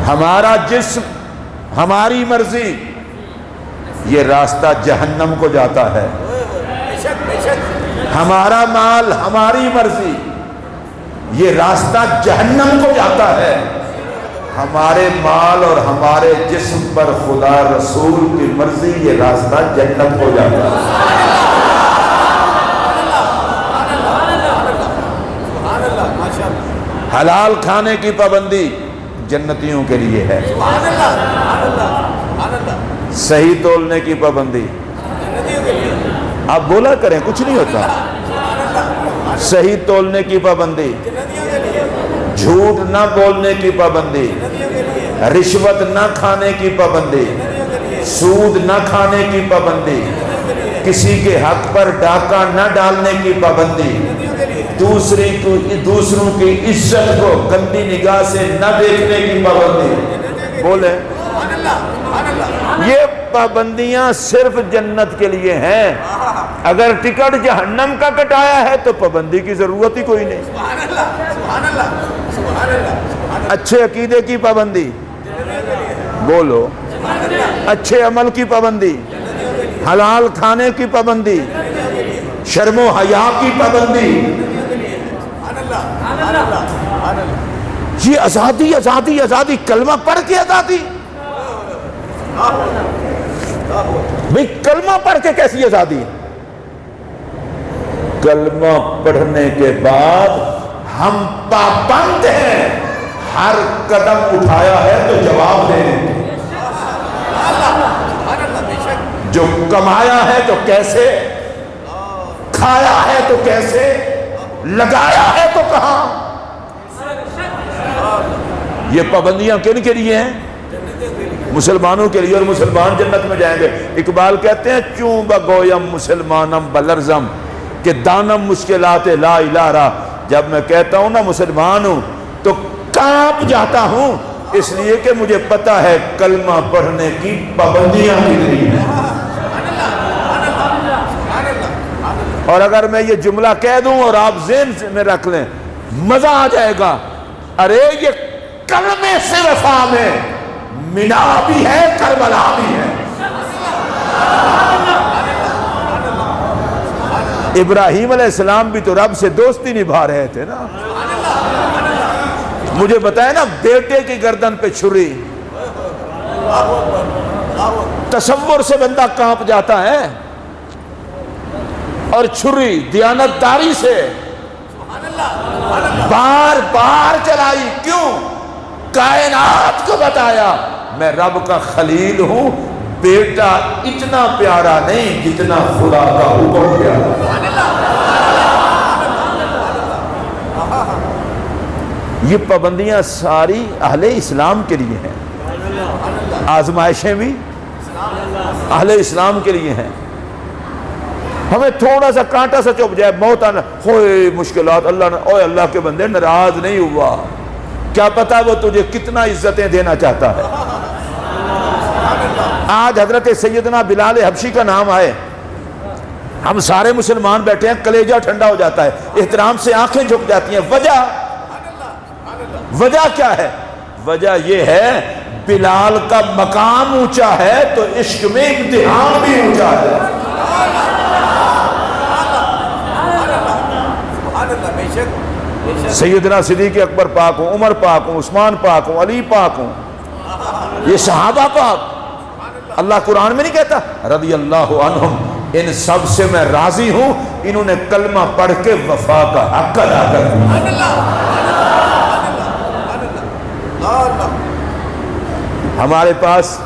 ہمارا جسم ہماری مرضی، یہ راستہ جہنم کو جاتا ہے۔ ہمارا مال ہماری مرضی، یہ راستہ جہنم کو جاتا ہے۔ ہمارے مال اور ہمارے جسم پر خدا رسول کی مرضی، یہ راستہ جنت کو جاتا ہے۔ حلال کھانے کی پابندی جنتیوں کے لیے ہے، صحیح تولنے کی پابندی، آپ بولا کریں کچھ نہیں ہوتا، صحیح تولنے کی پابندی، جھوٹ نہ بولنے کی پابندی، رشوت نہ کھانے کی پابندی، سود نہ کھانے کی پابندی، کسی کے حق پر ڈاکہ نہ ڈالنے کی پابندی، دوسروں کی عزت کو گندی نگاہ سے نہ دیکھنے کی پابندی۔ بولیں، یہ پابندیاں صرف جنت کے لیے ہیں۔ اگر ٹکٹ جہنم کا کٹایا ہے تو پابندی کی ضرورت ہی کوئی نہیں۔ اچھے عقیدے کی پابندی، بولو، اچھے عمل کی پابندی، حلال کھانے کی پابندی، شرم و حیا کی پابندی، یہ آزادی آزادی آزادی، کلمہ پڑھ کے آزادی۔ بھئی کلمہ پڑھ کے کیسی آزادی؟ کلمہ پڑھنے کے بعد ہم پابند ہیں، ہر قدم اٹھایا ہے تو جواب دیں، جو کمایا ہے تو کیسے، کھایا ہے تو کیسے، لگایا ہے تو کہاں۔ یہ پابندیاں کن کے لیے ہیں؟ مسلمانوں کے لیے، اور مسلمان جنت میں جائیں گے۔ اقبال کہتے ہیں چوں بگویم مسلمانم بلرزم، کہ دانم مشکلات لا الہ را، جب میں کہتا ہوں نا مسلمان ہوں تو کانپ جاتا ہوں، اس لیے کہ مجھے پتا ہے کلمہ پڑھنے کی پابندیاں کتنی ہیں۔ اور اگر میں یہ جملہ کہہ دوں اور آپ ذہن میں رکھ لیں، مزہ آ جائے گا، ارے یہ کلمے سے وفا میں منا بھی ہے، کربلا بھی ہے۔ ابراہیم علیہ السلام بھی تو رب سے دوستی نبھا رہے تھے نا۔ مجھے بتائے نا، بیٹے کی گردن پہ چھری، تصور سے بندہ کانپ جاتا ہے، اور چھری دیانتداری سے بار بار چلائی، کیوں؟ کائنات کو بتایا میں رب کا خلیل ہوں، بیٹا اتنا پیارا نہیں جتنا خدا کا حکم پیارا۔ یہ پابندیاں ساری اہل اسلام کے لیے ہیں، آزمائشیں بھی اہل اسلام کے لیے ہیں۔ ہمیں تھوڑا سا کانٹا سا چپ جائے، موت آنا، ہوئے مشکلات، اللہ نے، اوے اللہ کے بندے ناراض نہیں ہوا، کیا پتا وہ تجھے کتنا عزتیں دینا چاہتا ہے۔ آج حضرت سیدنا بلال حبشی کا نام آئے، ہم سارے مسلمان بیٹھے ہیں، کلیجہ ٹھنڈا ہو جاتا ہے، احترام سے آنکھیں جھک جاتی ہیں۔ وجہ کیا ہے؟ وجہ یہ ہے بلال کا مقام اونچا ہے تو عشق میں امتحان بھی اونچا ہے۔ سیدنا صدیق اکبر پاک ہوں، عمر پاک ہوں، عثمان پاک ہوں، علی پاک ہوں، یہ صحابہ پاک، اللہ قرآن میں نہیں کہتا رضی اللہ عنہم، ان سب سے میں راضی ہوں، انہوں نے کلمہ پڑھ کے وفا کا حق ادا کر دیا۔ ہمارے پاس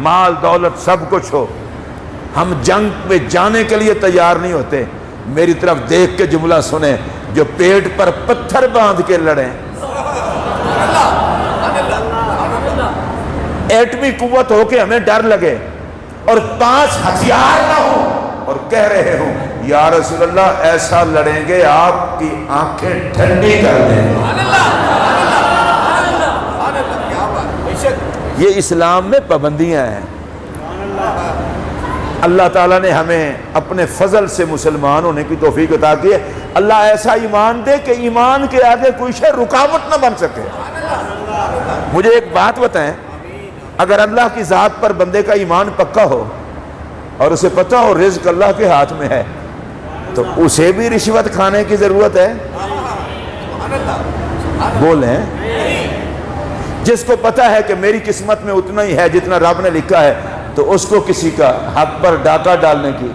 مال دولت سب کچھ ہو، ہم جنگ پہ جانے کے لیے تیار نہیں ہوتے۔ میری طرف دیکھ کے جملہ سنیں، جو پیٹ پر پتھر باندھ کے لڑیں، ایٹمی قوت ہو کے ہمیں ڈر لگے اور 5 ہتھیار نہ ہوں اور کہہ رہے ہوں یا رسول اللہ ایسا لڑیں گے آپ کی آنکھیں ٹھنڈی کر دیں گے۔ یہ اسلام میں پابندیاں ہیں۔ اللہ تعالیٰ نے ہمیں اپنے فضل سے مسلمان ہونے کی توفیق عطا کی ہے۔ اللہ ایسا ایمان دے کہ ایمان کے آگے کوئی شے رکاوٹ نہ بن سکے۔ مجھے ایک بات بتائیں، اگر اللہ کی ذات پر بندے کا ایمان پکا ہو اور اسے پتہ ہو رزق اللہ کے ہاتھ میں ہے، تو اسے بھی رشوت کھانے کی ضرورت ہے؟ بولیں۔ جس کو پتہ ہے کہ میری قسمت میں اتنا ہی ہے جتنا رب نے لکھا ہے، تو اس کو کسی کا حق پر ڈاکہ ڈالنے کی